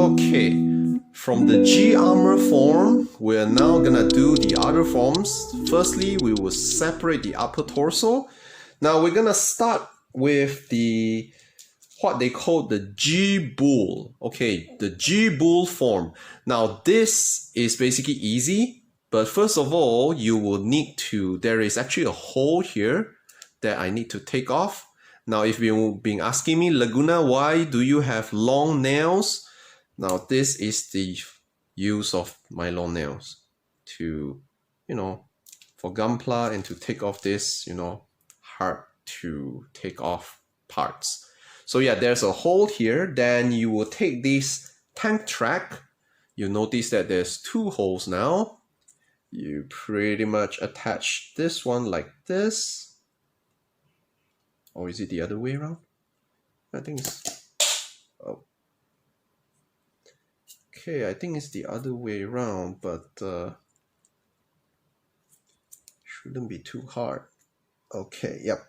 Okay, from the G armor form, we're now gonna do the other forms. Firstly, we will separate the upper torso. Now we're gonna start with the what they call the G-bull. Okay, the G-bull form. Now this is basically easy, but first of all, you will need to, there is actually a hole here that I need to take off. Now, if you've been asking me, Laguna, why do you have long nails? Now, this is the use of my long nails to, for Gunpla and to take off this, hard to take off parts. So yeah, there's a hole here. Then you will take this tank track. You notice that there's two holes now. You pretty much attach this one like this. Or is it the other way around? I think it's... Oh. Okay, I think it's the other way around, but shouldn't be too hard. Okay, yep.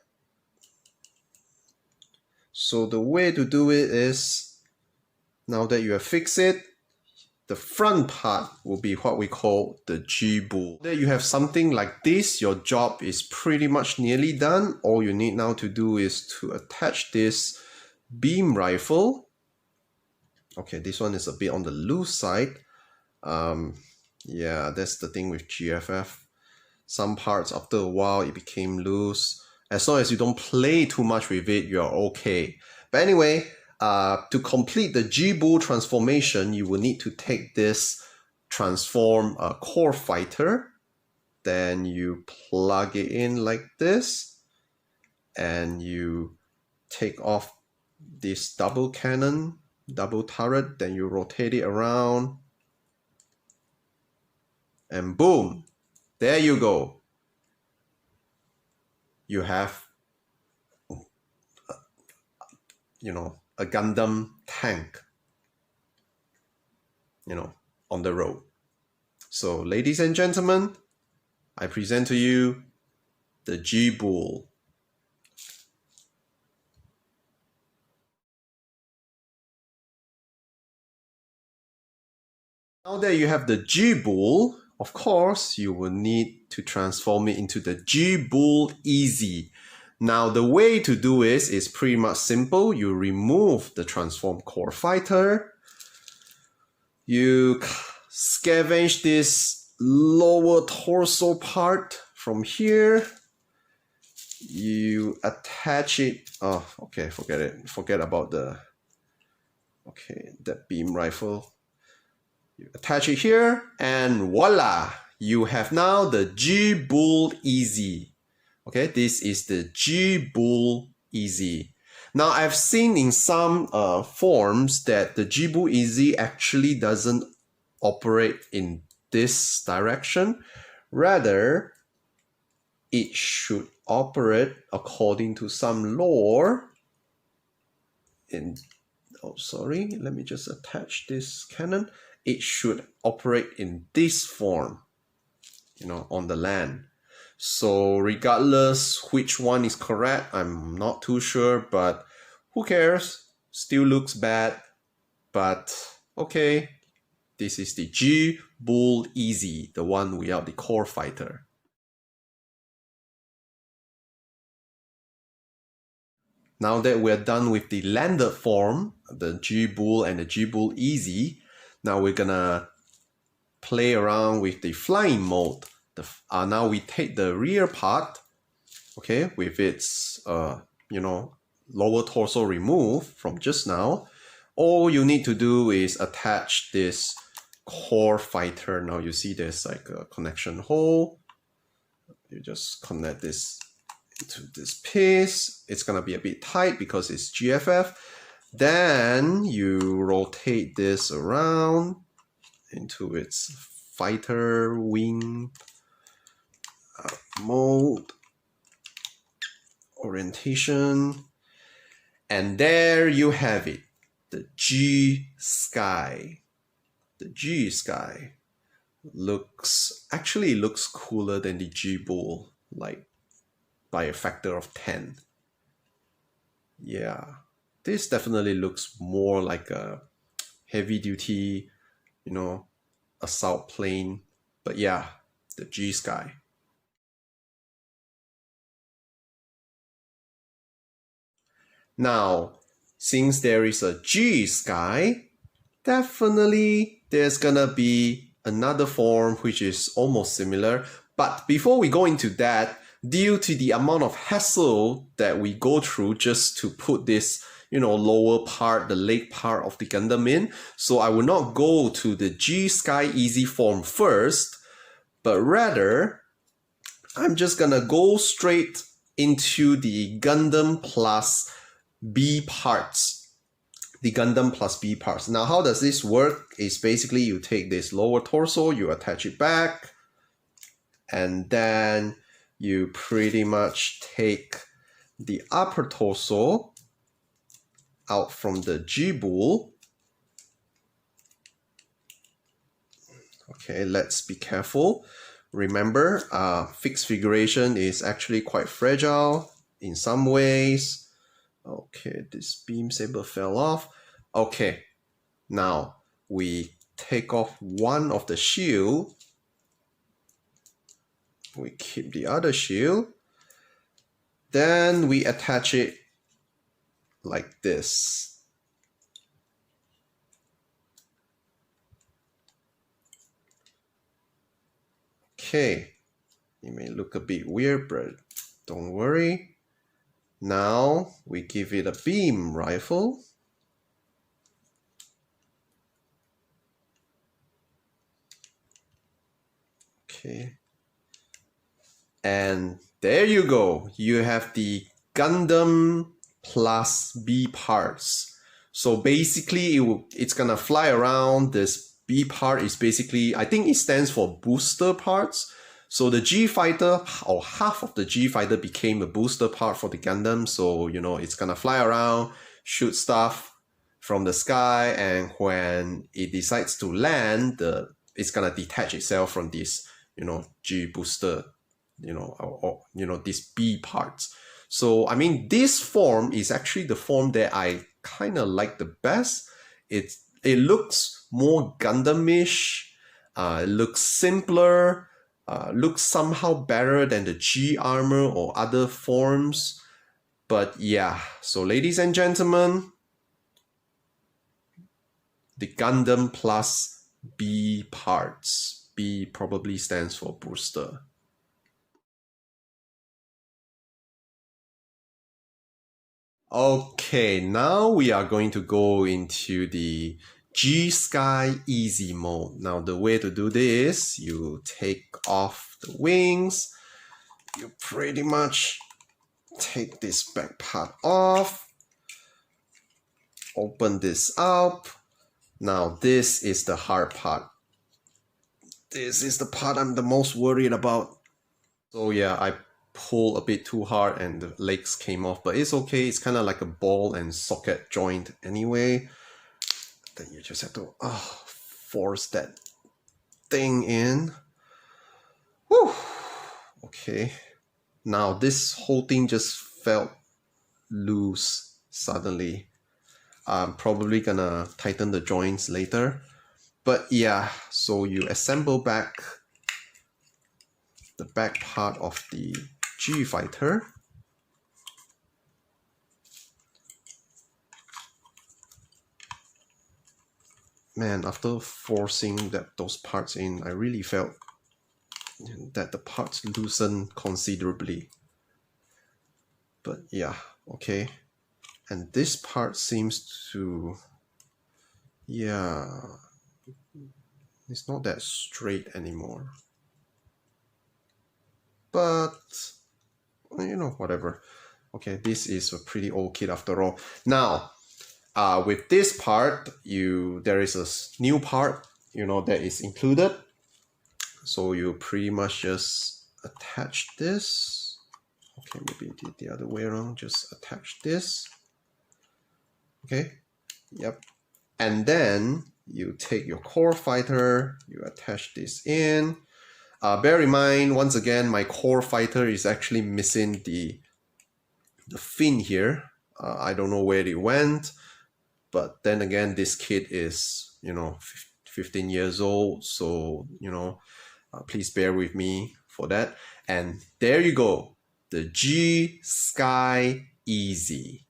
So the way to do it is, now that you have fixed it, the front part will be what we call the G-bull. There you have something like this. Your job is pretty much nearly done. All you need now to do is to attach this beam rifle. Okay, this one is a bit on the loose side. Yeah, that's the thing with G.F.F. Some parts, after a while, it became loose. As long as you don't play too much with it, you're okay. But anyway, to complete the G-bull transformation, you will need to take this transform core fighter. Then you plug it in like this. And you take off this double cannon, double turret. Then you rotate it around. And boom! There you go. You have, a Gundam tank, on the road. So, ladies and gentlemen, I present to you the G-bull. Now that you have the G-bull, of course, you will need to transform it into the G-bull Easy. Now, the way to do it is pretty much simple. You remove the transform core fighter. You scavenge this lower torso part from here. You attach it. Oh, okay, forget it. Forget about that beam rifle. You attach it here, and voila! You have now the G-bull Easy. Okay, this is the G-bull Easy. Now, I've seen in some forms that the G-bull Easy actually doesn't operate in this direction. Rather, it should operate according to some lore. Let me just attach this cannon. It should operate in this form, on the land. So regardless which one is correct, I'm not too sure, but who cares? Still looks bad, but okay. This is the G-bull Easy, the one without the core fighter. Now that we're done with the landed form, the G-bull and the G-bull Easy, now we're gonna play around with the flying mode. Now we take the rear part, okay, with its lower torso removed from just now. All you need to do is attach this core fighter. Now you see there's like a connection hole. You just connect this into this piece. It's gonna be a bit tight because it's G.F.F. Then you rotate this around into its fighter wing mode, orientation, and there you have it, the GSky. The GSky actually looks cooler than the G-bull, like by a factor of 10. Yeah, this definitely looks more like a heavy duty, you know, assault plane. But yeah, the GSky. Now, since there is a GSky, definitely there's gonna be another form which is almost similar. But before we go into that, due to the amount of hassle that we go through just to put this, lower part, the leg part of the Gundam in, so I will not go to the GSky Easy form first, but rather I'm just gonna go straight into the Gundam plus B parts. The Gundam plus B parts. Now, how does this work? Is basically you take this lower torso, you attach it back, and then you pretty much take the upper torso out from the G-bool. Okay, let's be careful. Remember, fixed figuration is actually quite fragile in some ways. Okay, this beam saber fell off. Okay, now we take off one of the shield. We keep the other shield. Then we attach it like this. Okay, it may look a bit weird, but don't worry. Now we give it a beam rifle. Okay. And there you go. You have the Gundam plus B parts. So basically it's gonna fly around. This B part is basically, I think it stands for booster parts. So the G fighter, or half of the G fighter, became a booster part for the Gundam. So, it's gonna fly around, shoot stuff from the sky, and when it decides to land, it's gonna detach itself from this, G booster, or these B parts. So, I mean, this form is actually the form that I kind of like the best. It looks more Gundam-ish, it looks simpler, looks somehow better than the G armor or other forms. But yeah, so ladies and gentlemen, the Gundam plus B parts. B probably stands for booster. Okay, now we are going to go into the GSky Easy mode. Now the way to do this, you take off the wings, you pretty much take this back part off, open this up. Now this is the hard part. This is the part I'm the most worried about. So yeah, I pulled a bit too hard and the legs came off, but it's okay. It's kind of like a ball and socket joint anyway. Then you just have to force that thing in. Whew. Okay. Now this whole thing just felt loose suddenly. I'm probably gonna tighten the joints later. But yeah, so you assemble back the back part of the G fighter. Man, after forcing those parts in, I really felt that the parts loosened considerably. But yeah, okay. And this part seems to, yeah, it's not that straight anymore. But, whatever. Okay, this is a pretty old kit after all. Now, with this part, there is a new part, that is included. So you pretty much just attach this. Okay, maybe the other way around. Just attach this. Okay, yep. And then you take your core fighter, you attach this in. Bear in mind, once again, my core fighter is actually missing the fin here. I don't know where it went. But then again, this kid is, 15 years old. So, please bear with me for that. And there you go. The GSky Easy.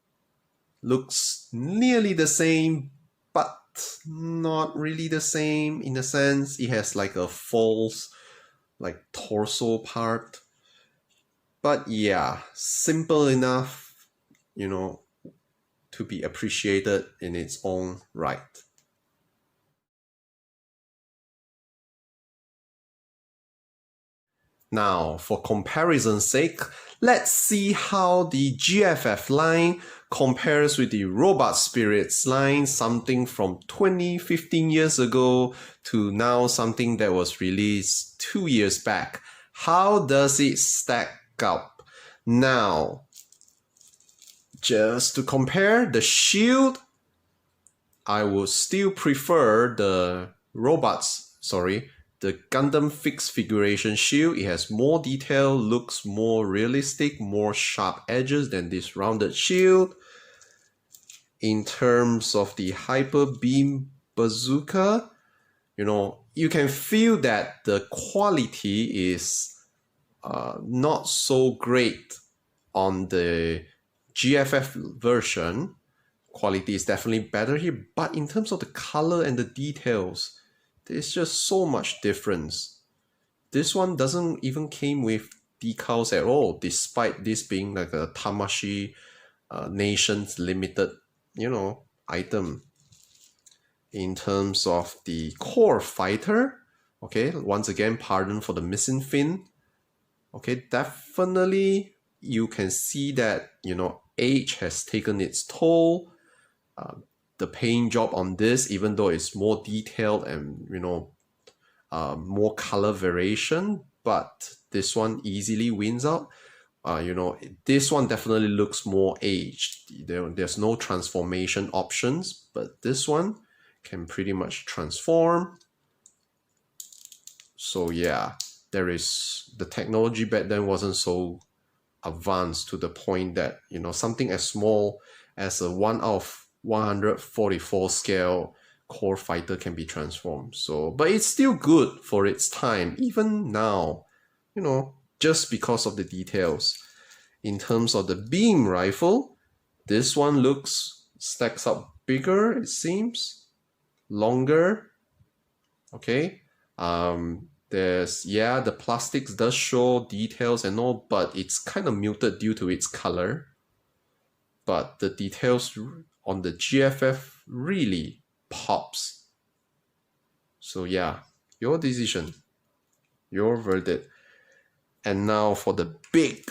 Looks nearly the same, but not really the same in a sense. It has like a false, like torso part. But yeah, simple enough, to be appreciated in its own right. Now, for comparison's sake, let's see how the G.F.F line compares with the Robot Spirits line, something from 15 years ago to now something that was released 2 years back. How does it stack up? Now, just to compare the shield, I would still prefer the Gundam fixed figuration shield. It has more detail, looks more realistic, more sharp edges than this rounded shield. In terms of the hyper beam bazooka, you can feel that the quality is not so great on the G.F.F version. Quality is definitely better here, but in terms of the color and the details, there's just so much difference. This one doesn't even came with decals at all, despite this being like a Tamashi Nations limited, item. In terms of the core fighter, okay, once again, pardon for the missing fin. Okay, definitely you can see that, age has taken its toll. The paint job on this, even though it's more detailed and more color variation, but this one easily wins out. This one definitely looks more aged. There's no transformation options, but this one can pretty much transform. So yeah, the technology back then wasn't so advanced to the point that something as small as a 1 out of 144 scale core fighter can be transformed. So, but it's still good for its time, even now, just because of the details. In terms of the beam rifle, this one stacks up bigger, it seems, longer. Okay. The plastics does show details and all, but it's kind of muted due to its color. But the details on the G.F.F really pops. So yeah, your decision, your verdict. And now for the big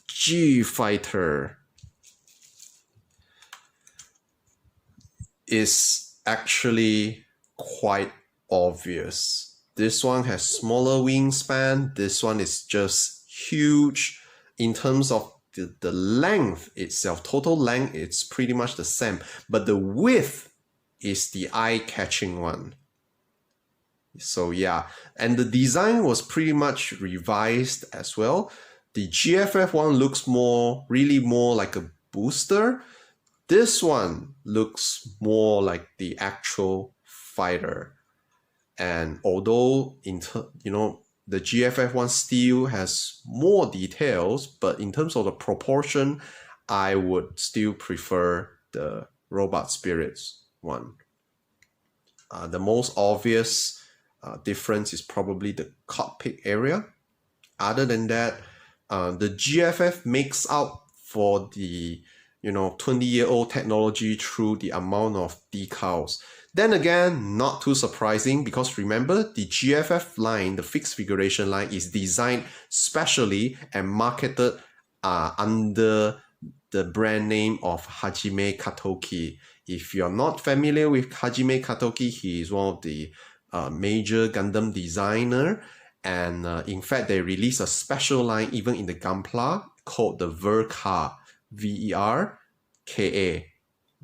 G fighter. Is actually quite obvious. This one has smaller wingspan. This one is just huge. In terms of the length itself, total length, it's pretty much the same. But the width is the eye-catching one. So yeah, and the design was pretty much revised as well. The G.F.F one looks really more like a booster. This one looks more like the actual fighter. And although the G.F.F one still has more details, but in terms of the proportion, I would still prefer the Robot Spirits one. The most obvious difference is probably the cockpit area. Other than that, the G.F.F makes up for the 20-year-old technology through the amount of decals. Then again, not too surprising, because remember, the G.F.F line, the fixed figuration line, is designed specially and marketed under the brand name of Hajime Katoki. If you're not familiar with Hajime Katoki, he is one of the major Gundam designer, and in fact, they released a special line even in the Gunpla called the Verka, V-E-R-K-A,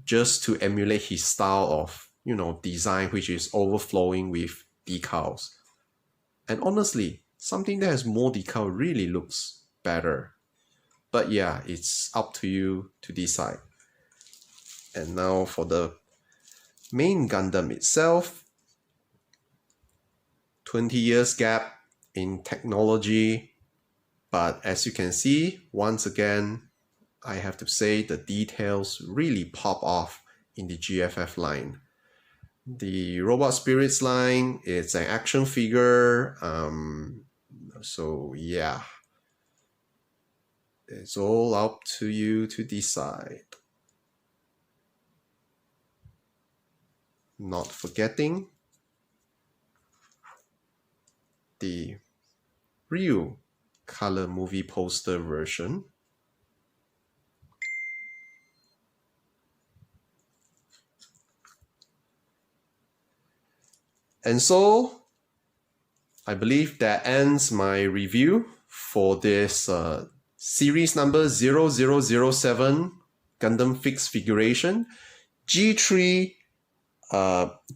just to emulate his style of design, which is overflowing with decals. And honestly, something that has more decal really looks better. But yeah, it's up to you to decide. And now for the main Gundam itself. 20 years gap in technology, but as you can see, once again, I have to say the details really pop off in the G.F.F line. The Robot Spirits line, it's an action figure, so yeah, it's all up to you to decide. Not forgetting the real color movie poster version. And so, I believe that ends my review for this series number 0007 Gundam Fixed Figuration G3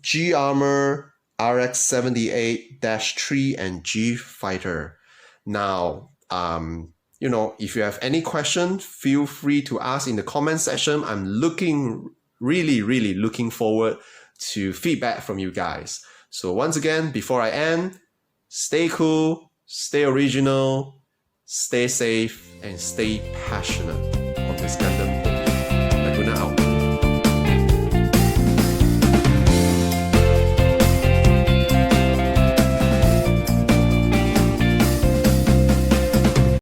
G-Armor RX-78-3 and G-Fighter. Now, you know, if you have any question, feel free to ask in the comment section. I'm really looking forward to feedback from you guys. So once again, before I end, stay cool, stay original, stay safe, and stay passionate on this Gundam.